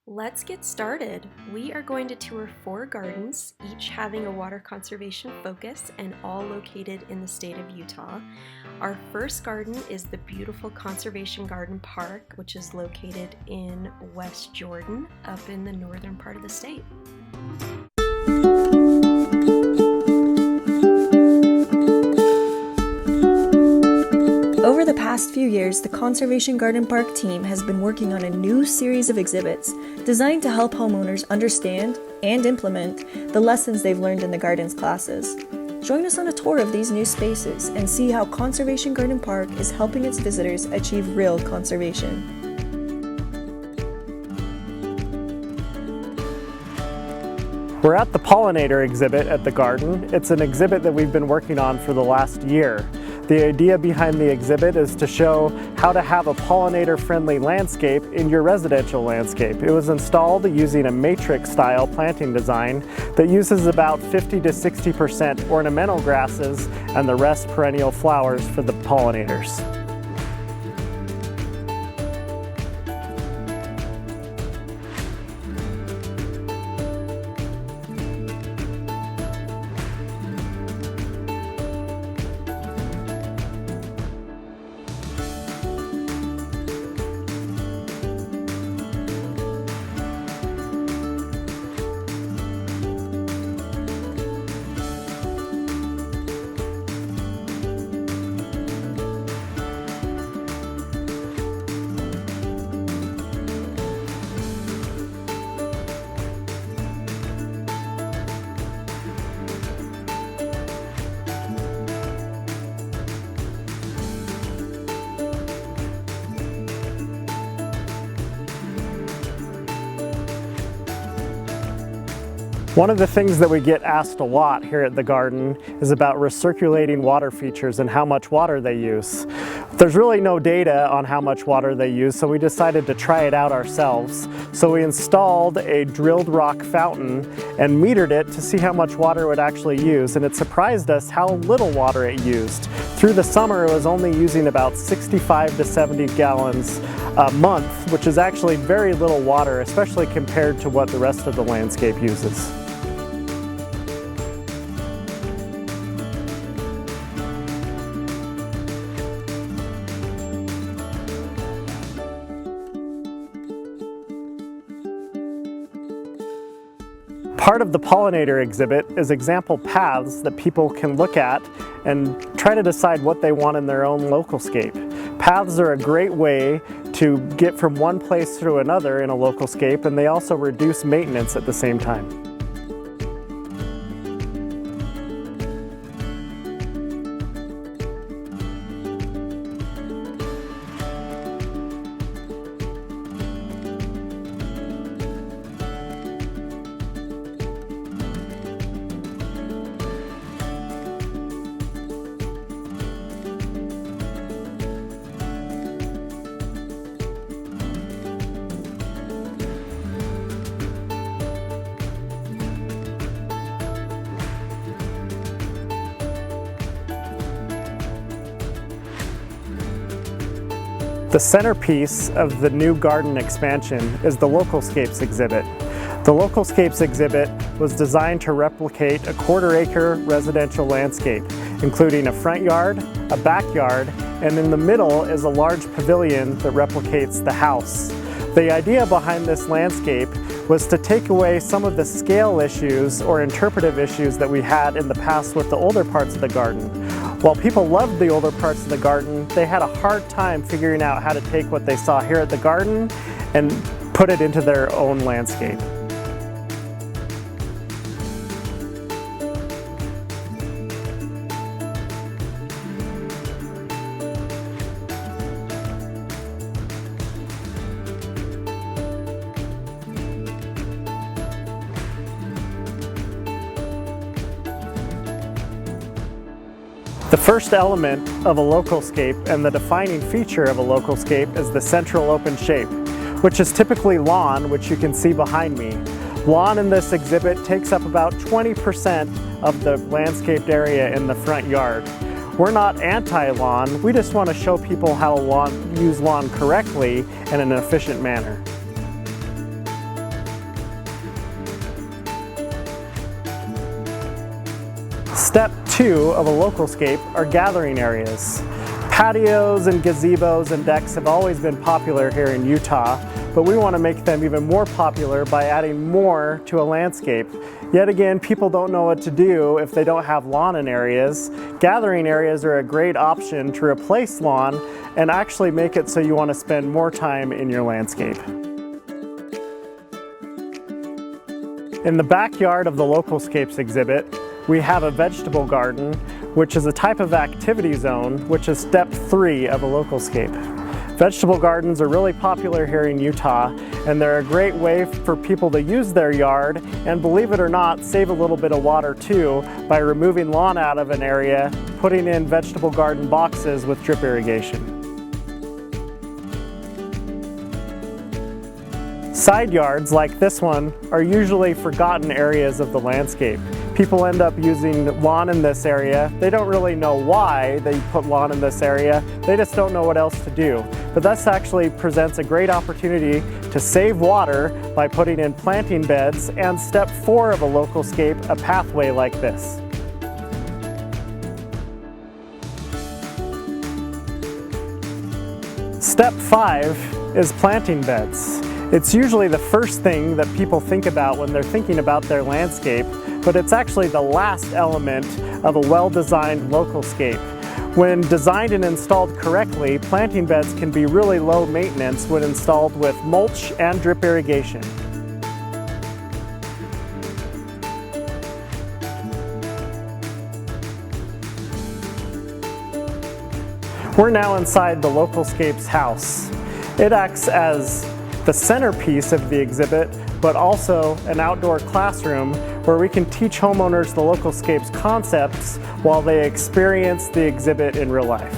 Let's get started. We are going to tour 4 gardens, each having a water conservation focus and all located in the state of Utah. Our first garden is the beautiful Conservation Garden Park, which is located in West Jordan, up in the northern part of the state. Over the past few years, the Conservation Garden Park team has been working on a new series of exhibits designed to help homeowners understand and implement the lessons they've learned in the gardens classes. Join us on a tour of these new spaces and see how Conservation Garden Park is helping its visitors achieve real conservation. We're at the pollinator exhibit at the garden. It's an exhibit that we've been working on for the last year. The idea behind the exhibit is to show how to have a pollinator-friendly landscape in your residential landscape. It was installed using a matrix-style planting design that uses about 50 to 60% ornamental grasses and the rest perennial flowers for the pollinators. One of the things that we get asked a lot here at the garden is about recirculating water features and how much water they use. There's really no data on how much water they use, so we decided to try it out ourselves. So we installed a drilled rock fountain and metered it to see how much water it would actually use, and it surprised us how little water it used. Through the summer, it was only using about 65 to 70 gallons a month, which is actually very little water, especially compared to what the rest of the landscape uses. Part of the pollinator exhibit is example paths that people can look at and try to decide what they want in their own localscape. Paths are a great way to get from one place to another in a localscape, and they also reduce maintenance at the same time. The centerpiece of the new garden expansion is the Localscapes exhibit. The Localscapes exhibit was designed to replicate a quarter-acre residential landscape, including a front yard, a backyard, and in the middle is a large pavilion that replicates the house. The idea behind this landscape was to take away some of the scale issues or interpretive issues that we had in the past with the older parts of the garden. While people loved the older parts of the garden, they had a hard time figuring out how to take what they saw here at the garden and put it into their own landscape. The first element of a localscape and the defining feature of a localscape is the central open shape, which is typically lawn, which you can see behind me. Lawn in this exhibit takes up about 20% of the landscaped area in the front yard. We're not anti-lawn, we just want to show people how to use lawn correctly and in an efficient manner. Step 2 of a localscape are gathering areas. Patios and gazebos and decks have always been popular here in Utah, but we want to make them even more popular by adding more to a landscape. Yet again, people don't know what to do if they don't have lawn in areas. Gathering areas are a great option to replace lawn and actually make it so you want to spend more time in your landscape. In the backyard of the Localscapes exhibit, we have a vegetable garden, which is a type of activity zone, which is step 3 of a localscape. Vegetable gardens are really popular here in Utah, and they're a great way for people to use their yard and, believe it or not, save a little bit of water too by removing lawn out of an area, putting in vegetable garden boxes with drip irrigation. Side yards like this one are usually forgotten areas of the landscape. People end up using lawn in this area. They don't really know why they put lawn in this area. They just don't know what else to do. But this actually presents a great opportunity to save water by putting in planting beds, and step 4 of a localscape, a pathway like this. Step 5 is planting beds. It's usually the first thing that people think about when they're thinking about their landscape, but it's actually the last element of a well-designed localscape. When designed and installed correctly, planting beds can be really low maintenance when installed with mulch and drip irrigation. We're now inside the Localscapes house. It acts as the centerpiece of the exhibit, but also an outdoor classroom where we can teach homeowners the Localscapes concepts while they experience the exhibit in real life.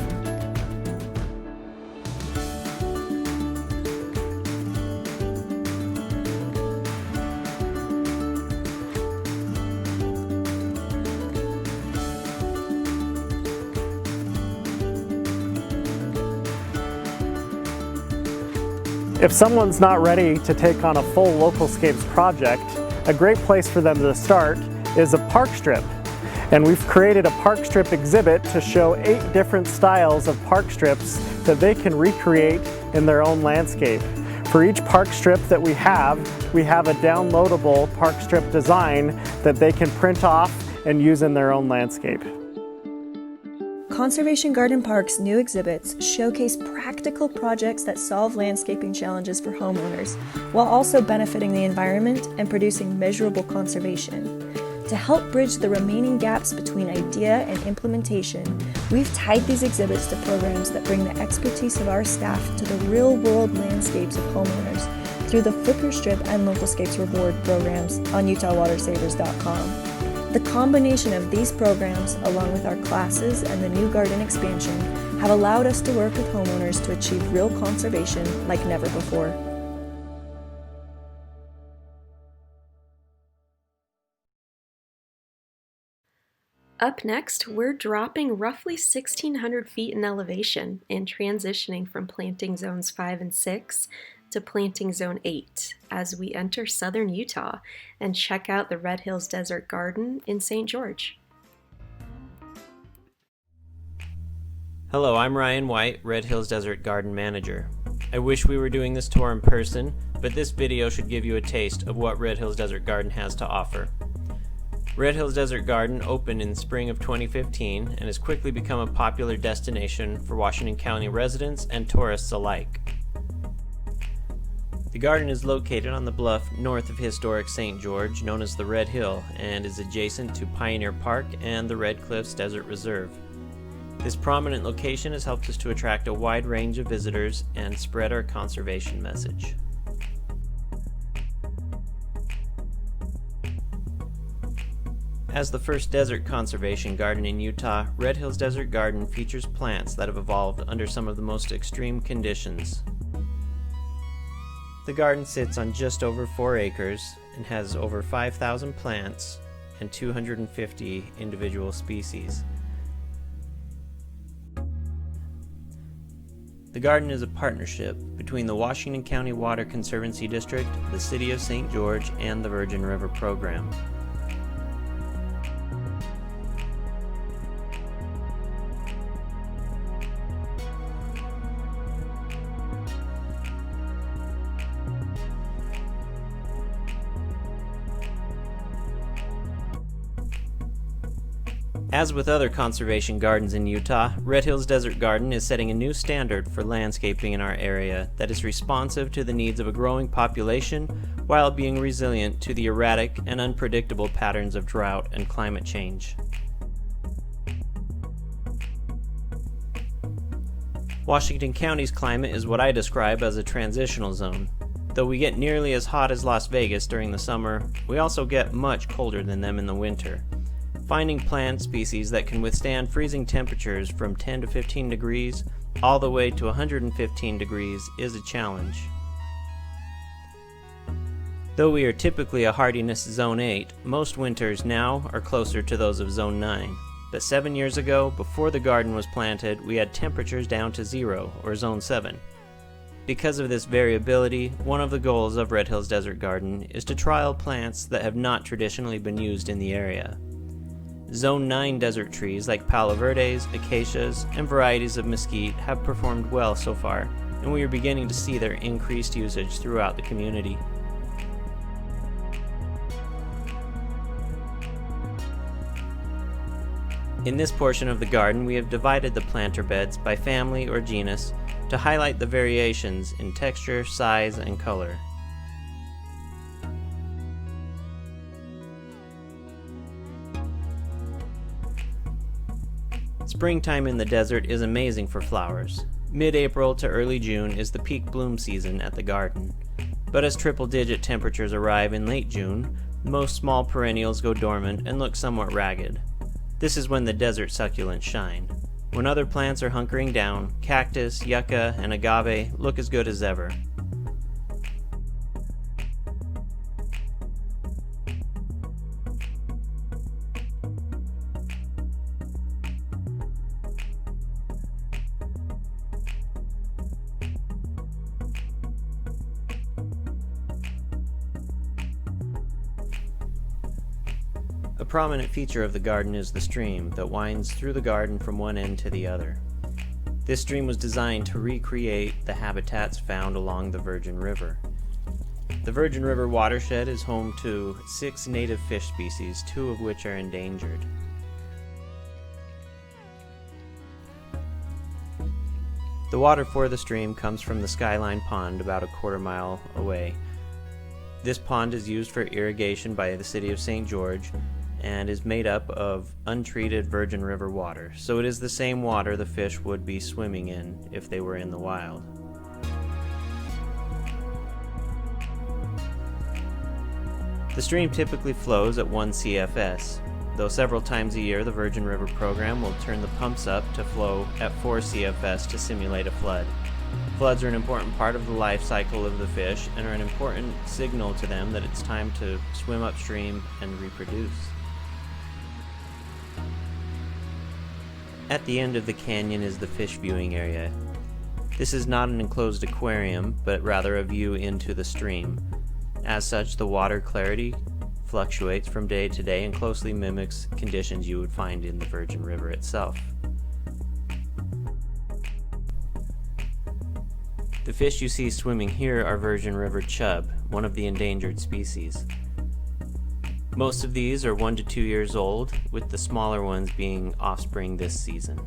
If someone's not ready to take on a full Localscapes project, a great place for them to start is a park strip. And we've created a park strip exhibit to show 8 different styles of park strips that they can recreate in their own landscape. For each park strip that we have a downloadable park strip design that they can print off and use in their own landscape. Conservation Garden Park's new exhibits showcase practical projects that solve landscaping challenges for homeowners, while also benefiting the environment and producing measurable conservation. To help bridge the remaining gaps between idea and implementation, we've tied these exhibits to programs that bring the expertise of our staff to the real-world landscapes of homeowners through the Flip Your Strip and Localscapes reward programs on UtahWaterSavers.com. The combination of these programs, along with our classes and the new garden expansion, have allowed us to work with homeowners to achieve real conservation like never before. Up next, we're dropping roughly 1,600 feet in elevation and transitioning from planting zones 5 and 6 to planting zone 8 as we enter southern Utah and check out the Red Hills Desert Garden in St. George. Hello, I'm Ryan White, Red Hills Desert Garden Manager. I wish we were doing this tour in person, but this video should give you a taste of what Red Hills Desert Garden has to offer. Red Hills Desert Garden opened in spring of 2015 and has quickly become a popular destination for Washington County residents and tourists alike. The garden is located on the bluff north of historic St. George, known as the Red Hill, and is adjacent to Pioneer Park and the Red Cliffs Desert Reserve. This prominent location has helped us to attract a wide range of visitors and spread our conservation message. As the first desert conservation garden in Utah, Red Hills Desert Garden features plants that have evolved under some of the most extreme conditions. The garden sits on just over 4 acres and has over 5,000 plants and 250 individual species. The garden is a partnership between the Washington County Water Conservancy District, the City of St. George, and the Virgin River Program. As with other conservation gardens in Utah, Red Hills Desert Garden is setting a new standard for landscaping in our area that is responsive to the needs of a growing population while being resilient to the erratic and unpredictable patterns of drought and climate change. Washington County's climate is what I describe as a transitional zone. Though we get nearly as hot as Las Vegas during the summer, we also get much colder than them in the winter. Finding plant species that can withstand freezing temperatures from 10 to 15 degrees all the way to 115 degrees is a challenge. Though we are typically a hardiness zone 8, most winters now are closer to those of zone 9. But 7 years ago, before the garden was planted, we had temperatures down to 0 or zone 7. Because of this variability, one of the goals of Red Hills Desert Garden is to trial plants that have not traditionally been used in the area. Zone 9 desert trees like Palo Verdes, acacias, and varieties of mesquite have performed well so far, and we are beginning to see their increased usage throughout the community. In this portion of the garden, we have divided the planter beds by family or genus to highlight the variations in texture, size, and color. Springtime in the desert is amazing for flowers. Mid-April to early June is the peak bloom season at the garden. But as triple-digit temperatures arrive in late June, most small perennials go dormant and look somewhat ragged. This is when the desert succulents shine. When other plants are hunkering down, cactus, yucca, and agave look as good as ever. A prominent feature of the garden is the stream that winds through the garden from one end to the other. This stream was designed to recreate the habitats found along the Virgin River. The Virgin River watershed is home to 6 native fish species, 2 of which are endangered. The water for the stream comes from the Skyline Pond about a quarter-mile away. This pond is used for irrigation by the city of St. George and is made up of untreated Virgin River water, so it is the same water the fish would be swimming in if they were in the wild. The stream typically flows at 1 CFS, though several times a year the Virgin River program will turn the pumps up to flow at 4 CFS to simulate a flood. Floods are an important part of the life cycle of the fish and are an important signal to them that it's time to swim upstream and reproduce. At the end of the canyon is the fish viewing area. This is not an enclosed aquarium, but rather a view into the stream. As such, the water clarity fluctuates from day to day and closely mimics conditions you would find in the Virgin River itself. The fish you see swimming here are Virgin River chub, one of the endangered species. Most of these are 1 to 2 years old, with the smaller ones being offspring this season.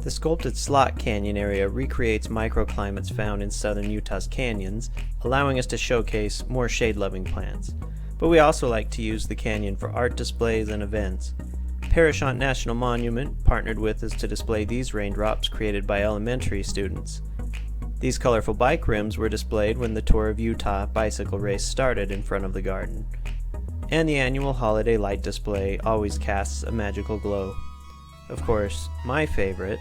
The sculpted Slot Canyon area recreates microclimates found in southern Utah's canyons, allowing us to showcase more shade-loving plants. But we also like to use the canyon for art displays and events. Parashant National Monument partnered with us to display these raindrops created by elementary students. These colorful bike rims were displayed when the Tour of Utah bicycle race started in front of the garden. And the annual holiday light display always casts a magical glow. Of course, my favorite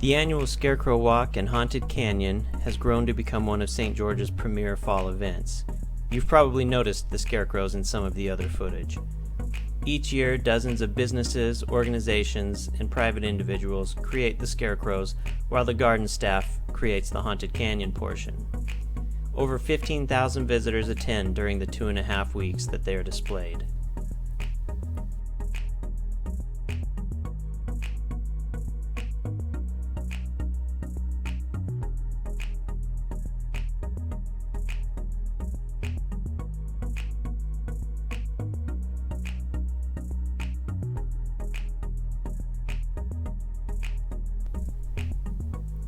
The annual Scarecrow Walk and Haunted Canyon has grown to become one of St. George's premier fall events. You've probably noticed the scarecrows in some of the other footage. Each year, dozens of businesses, organizations, and private individuals create the scarecrows, while the garden staff creates the Haunted Canyon portion. Over 15,000 visitors attend during the 2.5 weeks that they are displayed.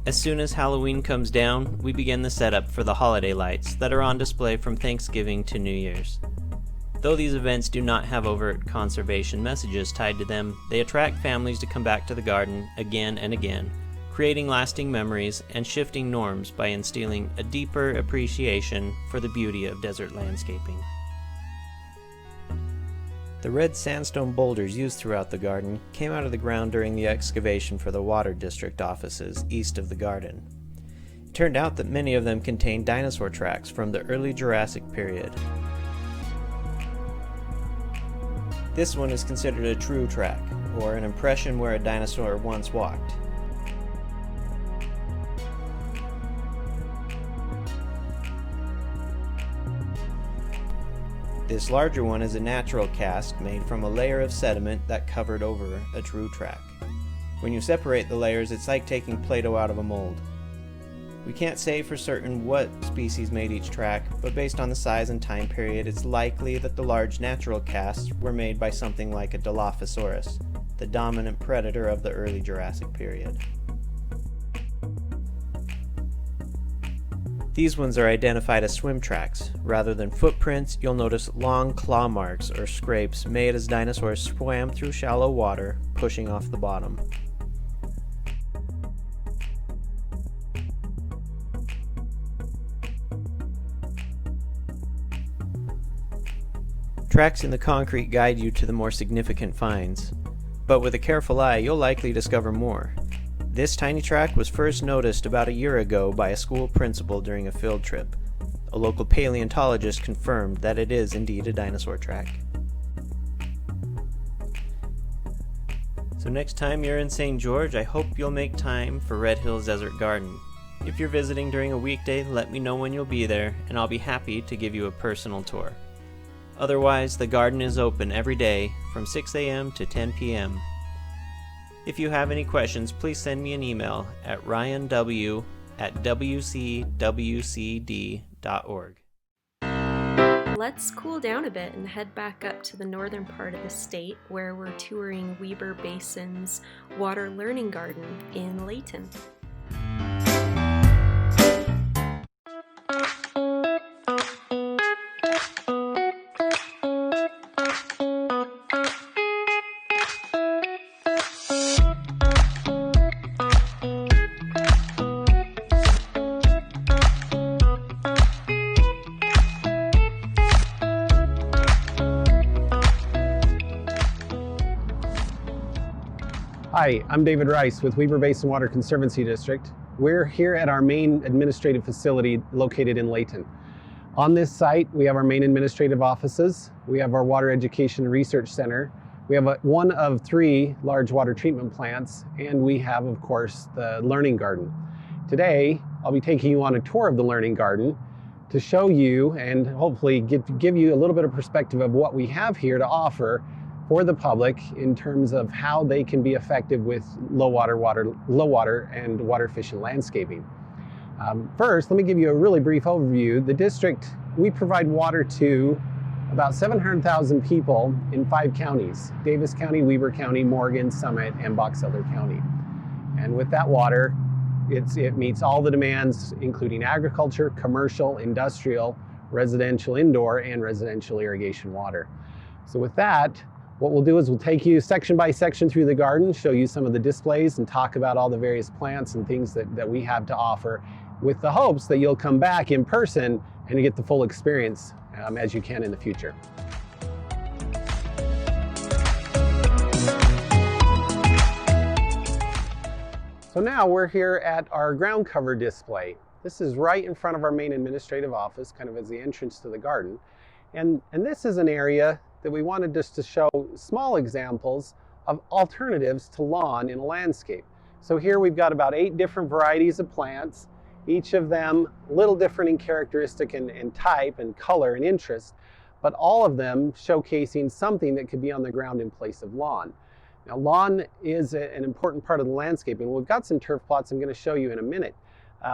As soon as Halloween comes down, we begin the setup for the holiday lights that are on display from Thanksgiving to New Year's. Though these events do not have overt conservation messages tied to them, they attract families to come back to the garden again and again, creating lasting memories and shifting norms by instilling a deeper appreciation for the beauty of desert landscaping. The red sandstone boulders used throughout the garden came out of the ground during the excavation for the Water District offices east of the garden. It turned out that many of them contained dinosaur tracks from the early Jurassic period. This one is considered a true track, or an impression where a dinosaur once walked. This larger one is a natural cast made from a layer of sediment that covered over a true track. When you separate the layers, it's like taking Play-Doh out of a mold. We can't say for certain what species made each track, but based on the size and time period, it's likely that the large natural casts were made by something like a Dilophosaurus, the dominant predator of the early Jurassic period. These ones are identified as swim tracks. Rather than footprints, you'll notice long claw marks or scrapes made as dinosaurs swam through shallow water, pushing off the bottom. Tracks in the concrete guide you to the more significant finds, but with a careful eye, you'll likely discover more. This tiny track was first noticed about a year ago by a school principal during a field trip. A local paleontologist confirmed that it is indeed a dinosaur track. So next time you're in St. George, I hope you'll make time for Red Hills Desert Garden. If you're visiting during a weekday, let me know when you'll be there, and I'll be happy to give you a personal tour. Otherwise, the garden is open every day from 6 a.m. to 10 p.m. If you have any questions, please send me an email at ryanw@wcwcd.org. Let's cool down a bit and head back up to the northern part of the state where we're touring Weber Basin's Water Learning Garden in Layton. Hi, I'm David Rice with Weber Basin Water Conservancy District. We're here at our main administrative facility located in Layton. On this site, we have our main administrative offices, we have our Water Education Research Center, we have one of 3 large water treatment plants, and we have, of course, the Learning Garden. Today, I'll be taking you on a tour of the Learning Garden to show you and hopefully give you a little bit of perspective of what we have here to offer for the public in terms of how they can be effective with low water and water efficient landscaping. First, let me give you a really brief overview. The district, we provide water to about 700,000 people in 5 counties: Davis County, Weber County, Morgan, Summit, and Box Elder County. And with that water, it meets all the demands, including agriculture, commercial, industrial, residential indoor, and residential irrigation water. So with that, what we'll do is we'll take you section by section through the garden, show you some of the displays, and talk about all the various plants and things that we have to offer, with the hopes that you'll come back in person and get the full experience as you can in the future. So now we're here at our ground cover display. This is right in front of our main administrative office, kind of as the entrance to the garden. And this is an area that we wanted just to show small examples of alternatives to lawn in a landscape. So here we've got about 8 different varieties of plants, each of them a little different in characteristic and type and color and interest, but all of them showcasing something that could be on the ground in place of lawn. Now, lawn is an important part of the landscape, and we've got some turf plots I'm going to show you in a minute.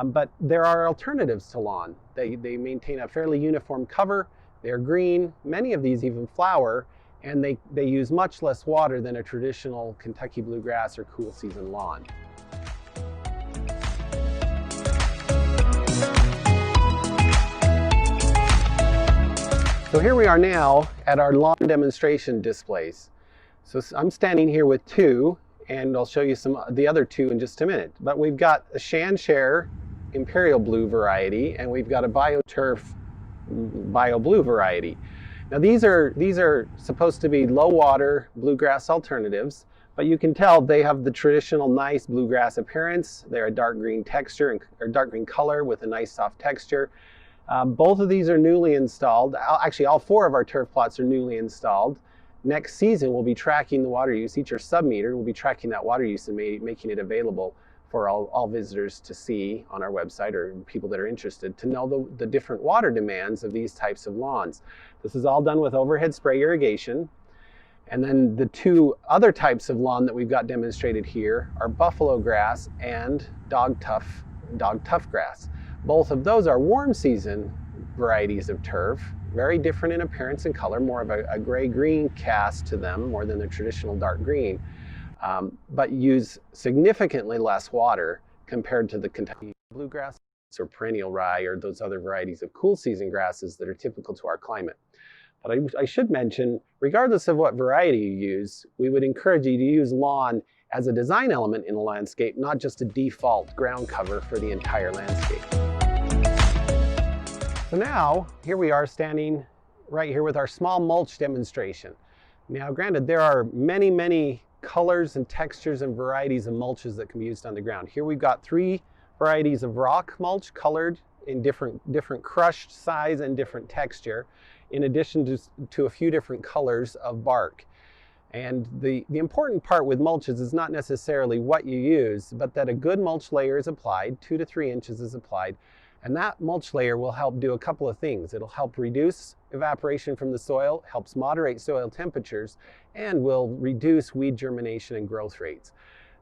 But there are alternatives to lawn. They maintain a fairly uniform cover, they're green, many of these even flower, and they use much less water than a traditional Kentucky bluegrass or cool season lawn. So here we are now at our lawn demonstration displays. So I'm standing here with 2, and I'll show you the other 2 in just a minute. But we've got a Shanshare Imperial Blue variety, and we've got a BioTurf Bio Blue variety. Now these are supposed to be low water bluegrass alternatives, but you can tell they have the traditional nice bluegrass appearance. They're a dark green texture or dark green color with a nice soft texture. Both of these are newly installed. Actually, all 4 of our turf plots are newly installed. Next season, we'll be tracking the water use. Each are sub-metered. We'll be tracking that water use and making it available for all visitors to see on our website, or people that are interested to know the different water demands of these types of lawns. This is all done with overhead spray irrigation. And then the 2 other types of lawn that we've got demonstrated here are buffalo grass and dog tough grass. Both of those are warm season varieties of turf, very different in appearance and color, more of a gray-green cast to them more than the traditional dark green, but use significantly less water compared to the Kentucky bluegrass or perennial rye or those other varieties of cool season grasses that are typical to our climate. But I should mention, regardless of what variety you use, we would encourage you to use lawn as a design element in a landscape, not just a default ground cover for the entire landscape. So now, here we are standing right here with our small mulch demonstration. Now granted, there are many colors and textures and varieties of mulches that can be used on the ground. Here we've got 3 varieties of rock mulch colored in different crushed size and different texture, in addition to a few different colors of bark. And the important part with mulches is not necessarily what you use, but that a good mulch layer is applied, 2 to 3 inches is applied, and that mulch layer will help do a couple of things. It'll help reduce evaporation from the soil, helps moderate soil temperatures, and will reduce weed germination and growth rates.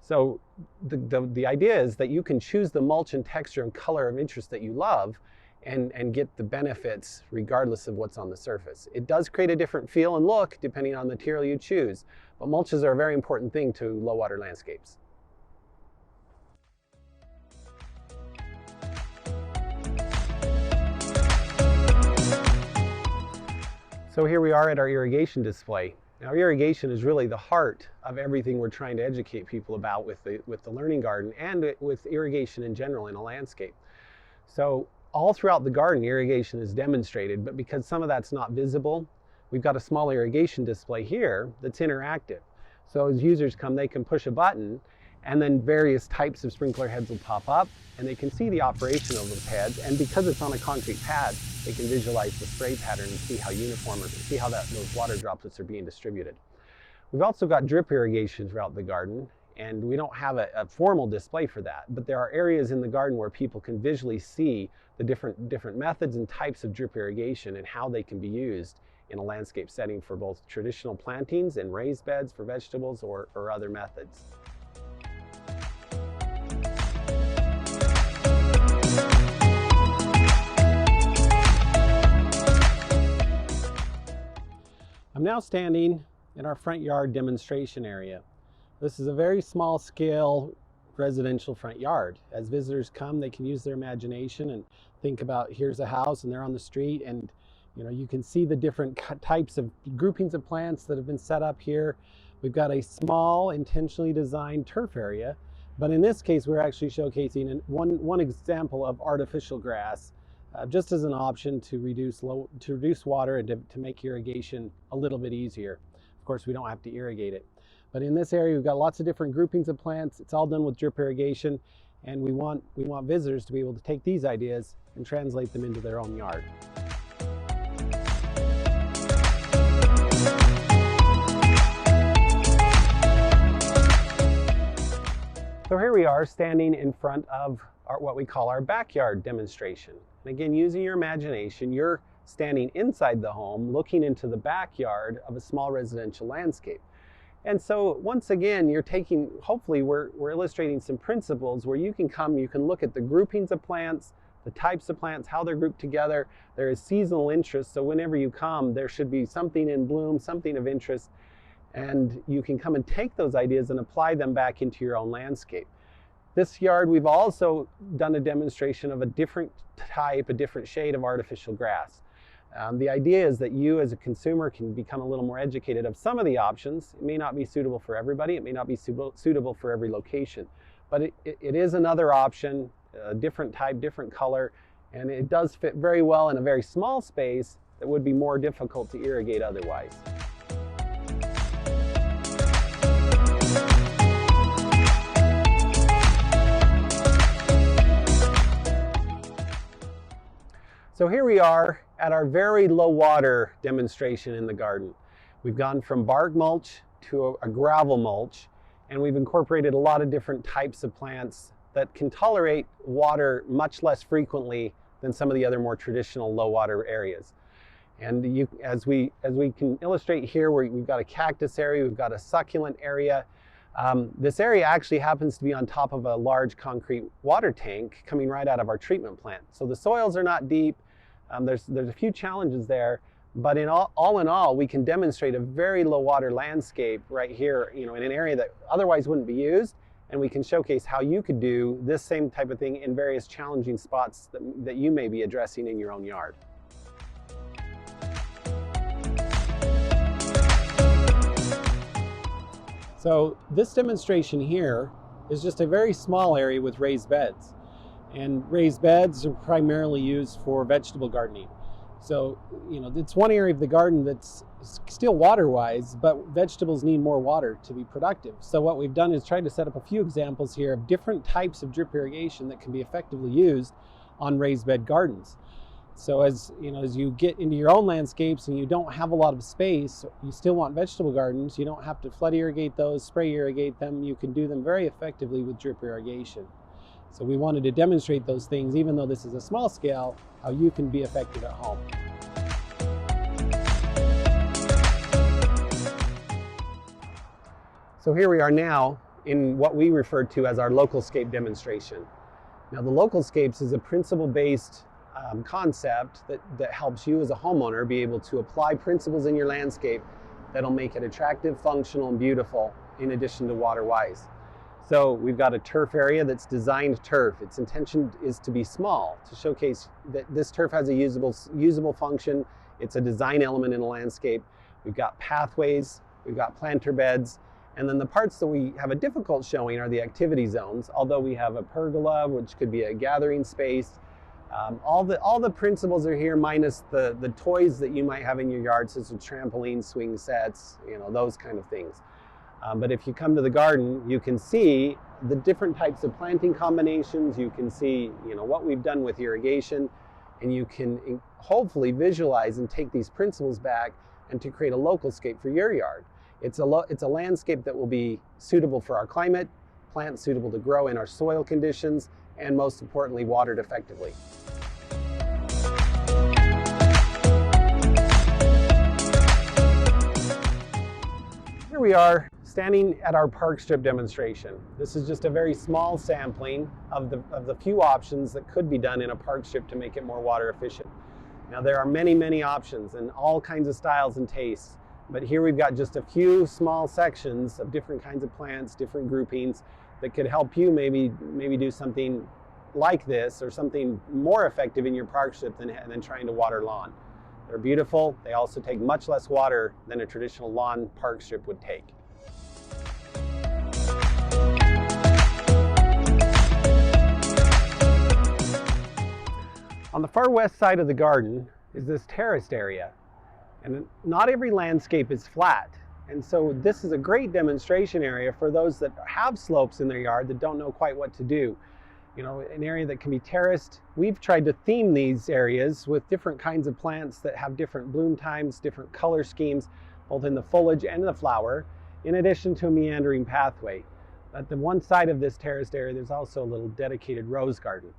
So the idea is that you can choose the mulch and texture and color of interest that you love and get the benefits regardless of what's on the surface. It does create a different feel and look depending on the material you choose, but mulches are a very important thing to low water landscapes. So here we are at our irrigation display. Now irrigation is really the heart of everything we're trying to educate people about with the Learning Garden and with irrigation in general in a landscape. So all throughout the garden irrigation is demonstrated, but because some of that's not visible, we've got a small irrigation display here that's interactive. So as users come, they can push a button and then various types of sprinkler heads will pop up and they can see the operation of those heads, and because it's on a concrete pad, they can visualize the spray pattern and see how uniform or see how those water droplets are being distributed. We've also got drip irrigation throughout the garden, and we don't have a formal display for that, but there are areas in the garden where people can visually see the different methods and types of drip irrigation and how they can be used in a landscape setting for both traditional plantings and raised beds for vegetables or other methods. I'm now standing in our front yard demonstration area. This is a very small scale residential front yard. As visitors come, they can use their imagination and think about, here's a house and they're on the street, and you can see the different types of groupings of plants that have been set up here. We've got a small intentionally designed turf area, but in this case we're actually showcasing one example of artificial grass just as an option to reduce water and to make irrigation a little bit easier. Of course, we don't have to irrigate it. But in this area, we've got lots of different groupings of plants. It's all done with drip irrigation, and we want visitors to be able to take these ideas and translate them into their own yard. So here we are standing in front of what we call our backyard demonstration. And again, using your imagination, you're standing inside the home, looking into the backyard of a small residential landscape. And so once again, hopefully we're illustrating some principles where you can look at the groupings of plants, the types of plants, how they're grouped together. There is seasonal interest, so whenever you come, there should be something in bloom, something of interest, and you can come and take those ideas and apply them back into your own landscape. This yard, we've also done a demonstration of a different type, a different shade of artificial grass. The idea is that you as a consumer can become a little more educated of some of the options. It may not be suitable for everybody, it may not be suitable for every location, but it is another option, a different type, different color, and it does fit very well in a very small space that would be more difficult to irrigate otherwise. So here we are at our very low water demonstration in the garden. We've gone from bark mulch to a gravel mulch, and we've incorporated a lot of different types of plants that can tolerate water much less frequently than some of the other more traditional low water areas. And as we can illustrate here, we've got a cactus area, we've got a succulent area. This area actually happens to be on top of a large concrete water tank coming right out of our treatment plant. So the soils are not deep. There's a few challenges there, but all in all, we can demonstrate a very low water landscape right here, in an area that otherwise wouldn't be used, and we can showcase how you could do this same type of thing in various challenging spots that you may be addressing in your own yard. So this demonstration here is just a very small area with raised beds. And raised beds are primarily used for vegetable gardening. So, it's one area of the garden that's still water-wise, but vegetables need more water to be productive. So what we've done is tried to set up a few examples here of different types of drip irrigation that can be effectively used on raised bed gardens. So as you get into your own landscapes and you don't have a lot of space, you still want vegetable gardens, you don't have to flood irrigate those, spray irrigate them, you can do them very effectively with drip irrigation. So we wanted to demonstrate those things, even though this is a small scale, how you can be effective at home. So here we are now in what we refer to as our Localscape demonstration. Now the Localscapes is a principle-based concept that helps you as a homeowner be able to apply principles in your landscape that'll make it attractive, functional, and beautiful in addition to water-wise. So we've got a turf area that's designed turf. Its intention is to be small, to showcase that this turf has a usable function. It's a design element in a landscape. We've got pathways, we've got planter beds, and then the parts that we have a difficult showing are the activity zones, although we have a pergola, which could be a gathering space. All the principles are here, minus the toys that you might have in your yard, such as trampoline, swing sets, those kind of things. But if you come to the garden, you can see the different types of planting combinations. You can see, what we've done with irrigation, and you can hopefully visualize and take these principles back and to create a localscape for your yard. It's a landscape that will be suitable for our climate, plants suitable to grow in our soil conditions, and most importantly, watered effectively. Here we are standing at our park strip demonstration. This is just a very small sampling of the few options that could be done in a park strip to make it more water efficient. Now there are many, many options and all kinds of styles and tastes, but here we've got just a few small sections of different kinds of plants, different groupings that could help you maybe do something like this or something more effective in your park strip than trying to water lawn. They're beautiful. They also take much less water than a traditional lawn park strip would take. On the far west side of the garden is this terraced area. And not every landscape is flat. And so this is a great demonstration area for those that have slopes in their yard that don't know quite what to do. You know, an area that can be terraced. We've tried to theme these areas with different kinds of plants that have different bloom times, different color schemes, both in the foliage and the flower, in addition to a meandering pathway. At the one side of this terraced area, there's also a little dedicated rose garden.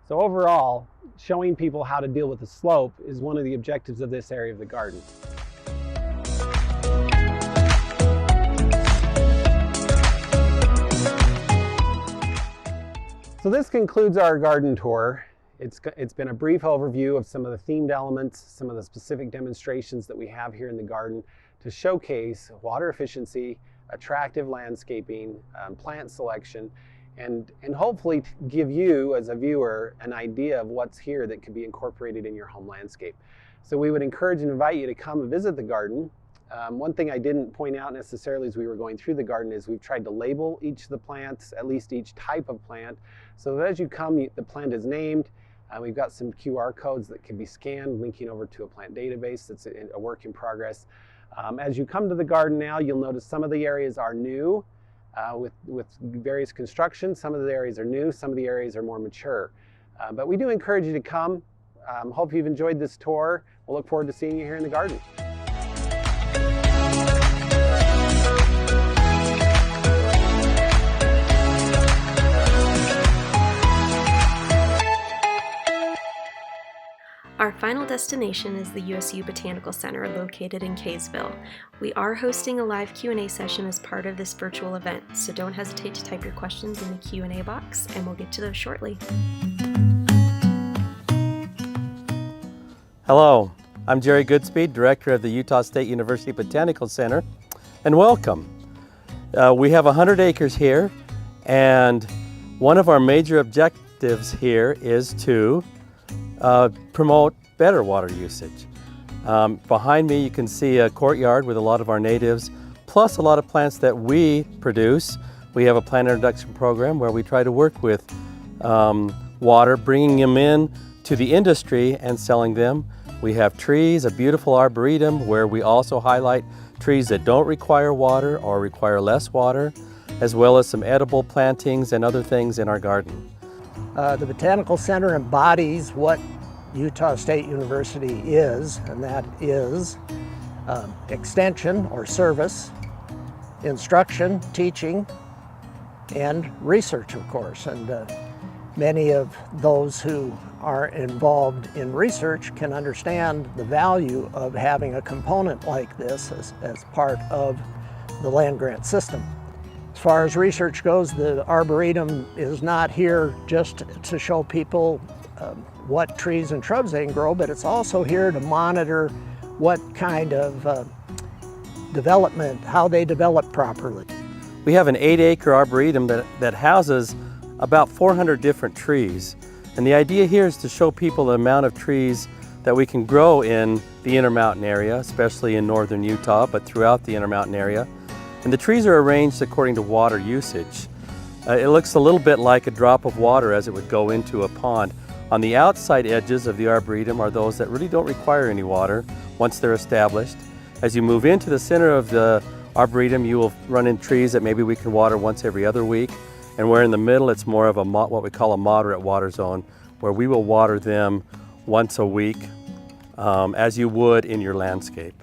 So overall, showing people how to deal with the slope is one of the objectives of this area of the garden. So this concludes our garden tour. It's been a brief overview of some of the themed elements, some of the specific demonstrations that we have here in the garden to showcase water efficiency, attractive landscaping, plant selection, and hopefully give you as a viewer an idea of what's here that could be incorporated in your home landscape. So we would encourage and invite you to come and visit the garden. One thing I didn't point out necessarily as we were going through the garden is we've tried to label each of the plants, at least each type of plant, so that as you come, the plant is named. We've got some QR codes that can be scanned, linking over to a plant database that's a work in progress. As you come to the garden now, you'll notice some of the areas are new with various constructions. Some of the areas are new, some of the areas are more mature. But we do encourage you to come. Hope you've enjoyed this tour. We'll look forward to seeing you here in the garden. Our final destination is the USU Botanical Center located in Kaysville. We are hosting a live Q&A session as part of this virtual event, so don't hesitate to type your questions in the Q&A box and we'll get to those shortly. Hello, I'm Jerry Goodspeed, Director of the Utah State University Botanical Center, and welcome. We have 100 acres here, and one of our major objectives here is to promote better water usage. Behind me you can see a courtyard with a lot of our natives, plus a lot of plants that we produce. We have a plant introduction program where we try to work with water, bringing them in to the industry and selling them. We have trees, a beautiful arboretum where we also highlight trees that don't require water or require less water, as well as some edible plantings and other things in our garden. The Botanical Center embodies what Utah State University is, and that is extension or service, instruction, teaching, and research, of course. And many of those who are involved in research can understand the value of having a component like this as part of the land-grant system. As far as research goes, the Arboretum is not here just to show people what trees and shrubs they can grow, but it's also here to monitor what kind of development, how they develop properly. We have an 8-acre arboretum that houses about 400 different trees. And the idea here is to show people the amount of trees that we can grow in the Intermountain area, especially in northern Utah, but throughout the Intermountain area. And the trees are arranged according to water usage. It looks a little bit like a drop of water as it would go into a pond. On the outside edges of the Arboretum are those that really don't require any water once they're established. As you move into the center of the Arboretum, you will run in trees that maybe we can water once every other week. And where in the middle, it's more of a what we call a moderate water zone, where we will water them once a week, as you would in your landscape.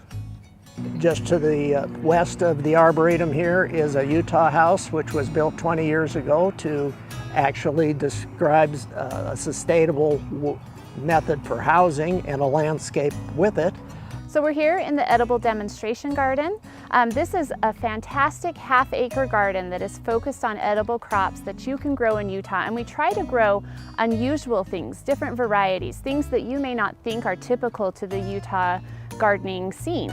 Just to the west of the Arboretum here is a Utah House, which was built 20 years ago to actually describes a sustainable method for housing and a landscape with it. So we're here in the edible demonstration garden. This is a fantastic half-acre garden that is focused on edible crops that you can grow in Utah, and we try to grow unusual things, different varieties, things that you may not think are typical to the Utah gardening scene.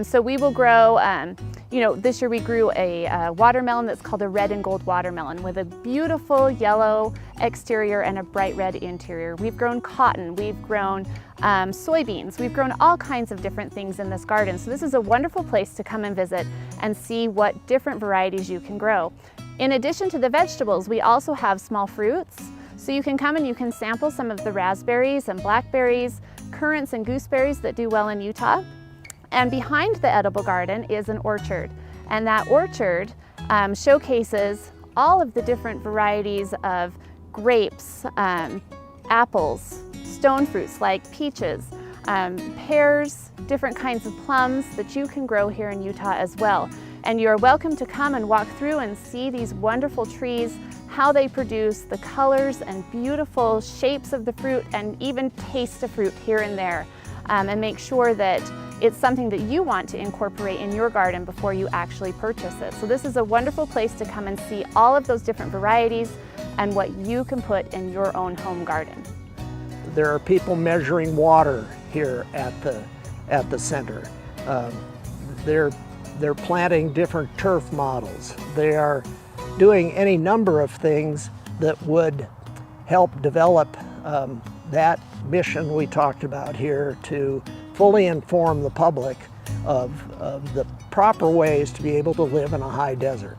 So we will grow, this year we grew a watermelon that's called a red and gold watermelon with a beautiful yellow exterior and a bright red interior. We've grown cotton, we've grown soybeans, we've grown all kinds of different things in this garden. So this is a wonderful place to come and visit and see what different varieties you can grow. In addition to the vegetables, we also have small fruits. So you can come and you can sample some of the raspberries and blackberries, currants and gooseberries that do well in Utah. And behind the edible garden is an orchard. And that orchard showcases all of the different varieties of grapes, apples, stone fruits like peaches, pears, different kinds of plums that you can grow here in Utah as well. And you're welcome to come and walk through and see these wonderful trees, how they produce the colors and beautiful shapes of the fruit, and even taste the fruit here and there, and make sure that it's something that you want to incorporate in your garden before you actually purchase it. So this is a wonderful place to come and see all of those different varieties and what you can put in your own home garden. There are people measuring water here at the center. They're planting different turf models. They are doing any number of things that would help develop that mission we talked about here, to fully inform the public of the proper ways to be able to live in a high desert.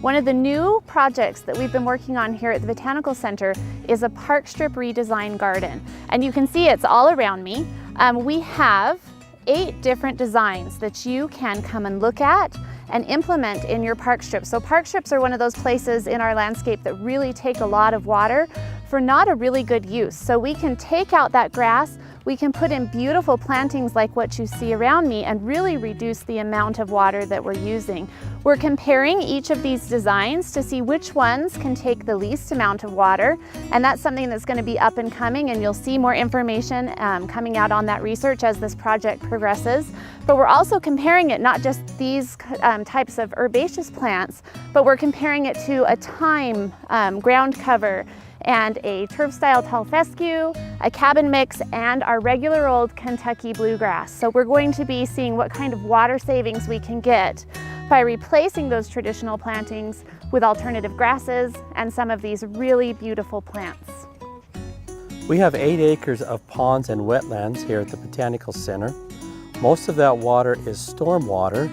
One of the new projects that we've been working on here at the Botanical Center is a park strip redesign garden. And you can see it's all around me. We have 8 different designs that you can come and look at and implement in your park strip. So park strips are one of those places in our landscape that really take a lot of water for not a really good use. So we can take out that grass, we can put in beautiful plantings like what you see around me and really reduce the amount of water that we're using. We're comparing each of these designs to see which ones can take the least amount of water, and that's something that's going to be up and coming, and you'll see more information coming out on that research as this project progresses. But we're also comparing it, not just these types of herbaceous plants, but we're comparing it to a thyme, ground cover, and a turf-style tall fescue, a cabin mix, and our regular old Kentucky bluegrass. So we're going to be seeing what kind of water savings we can get by replacing those traditional plantings with alternative grasses and some of these really beautiful plants. We have 8 acres of ponds and wetlands here at the Botanical Center. Most of that water is storm water.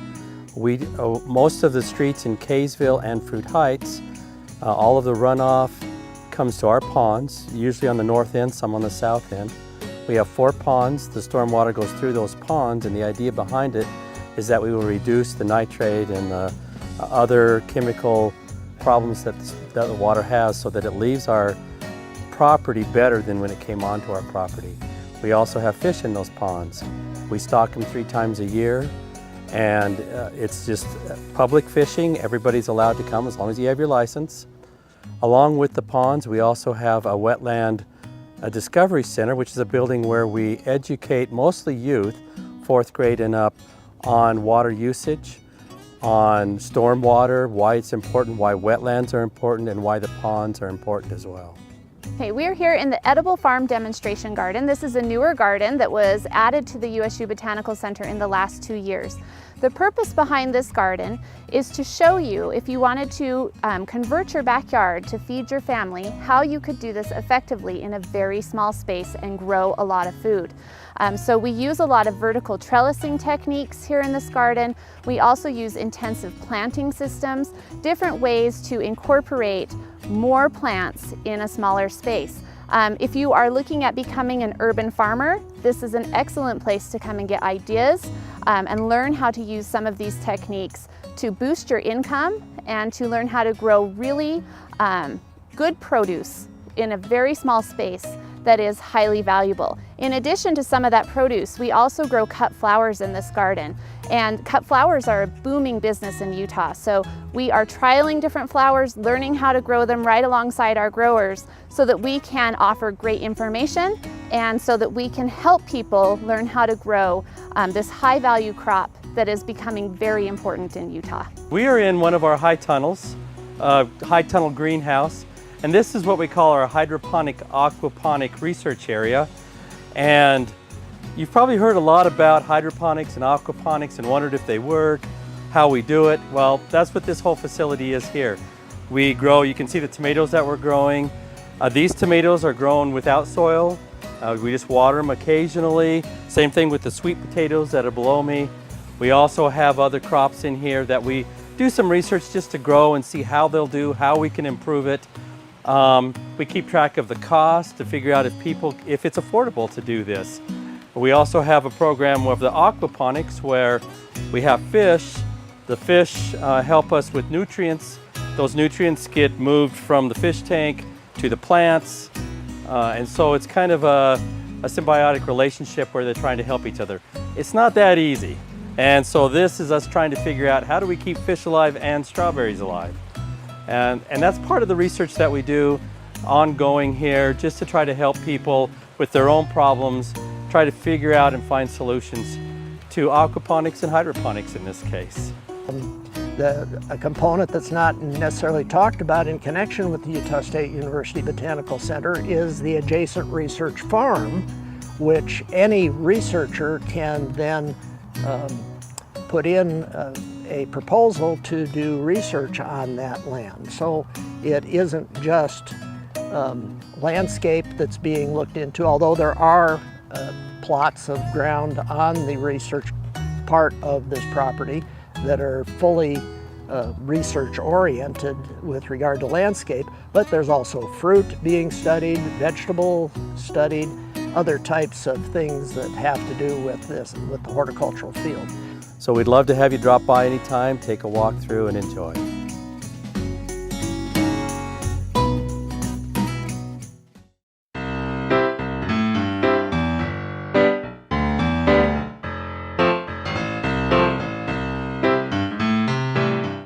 Most of the streets in Kaysville and Fruit Heights, all of the runoff comes to our ponds, usually on the north end, some on the south end. We have 4 ponds. The storm water goes through those ponds, and the idea behind it is that we will reduce the nitrate and the other chemical problems that the water has, so that it leaves our property better than when it came onto our property. We also have fish in those ponds. We stock them 3 times a year, and it's just public fishing. Everybody's allowed to come as long as you have your license. Along with the ponds, we also have a wetland discovery center, which is a building where we educate mostly youth, 4th grade and up, on water usage, on storm water, why it's important, why wetlands are important, and why the ponds are important as well. Okay, we're here in the Edible Farm Demonstration Garden. This is a newer garden that was added to the USU Botanical Center in the last 2 years. The purpose behind this garden is to show you, if you wanted to convert your backyard to feed your family, how you could do this effectively in a very small space and grow a lot of food. So we use a lot of vertical trellising techniques here in this garden. We also use intensive planting systems, different ways to incorporate more plants in a smaller space. If you are looking at becoming an urban farmer, this is an excellent place to come and get ideas and learn how to use some of these techniques to boost your income and to learn how to grow really good produce in a very small space that is highly valuable. In addition to some of that produce, we also grow cut flowers in this garden. And cut flowers are a booming business in Utah. So we are trialing different flowers, learning how to grow them right alongside our growers so that we can offer great information and so that we can help people learn how to grow this high value crop that is becoming very important in Utah. We are in one of our high tunnels, high tunnel greenhouse. And this is what we call our hydroponic aquaponic research area. And you've probably heard a lot about hydroponics and aquaponics and wondered if they work, how we do it. Well, that's what this whole facility is here. We grow, you can see the tomatoes that we're growing. These tomatoes are grown without soil. We just water them occasionally. Same thing with the sweet potatoes that are below me. We also have other crops in here that we do some research just to grow and see how they'll do, how we can improve it. We keep track of the cost to figure out if it's affordable to do this. We also have a program of the aquaponics where we have fish. The fish help us with nutrients. Those nutrients get moved from the fish tank to the plants. And so it's kind of a symbiotic relationship where they're trying to help each other. It's not that easy. And so this is us trying to figure out how do we keep fish alive and strawberries alive. And that's part of the research that we do ongoing here, just to try to help people with their own problems, try to figure out and find solutions to aquaponics and hydroponics in this case. A component that's not necessarily talked about in connection with the Utah State University Botanical Center is the adjacent research farm, which any researcher can then put in a proposal to do research on that land. So it isn't just landscape that's being looked into, although there are plots of ground on the research part of this property that are fully research oriented with regard to landscape, but there's also fruit being studied, vegetable studied, other types of things that have to do with this, with the horticultural field. So we'd love to have you drop by anytime, take a walk through and enjoy.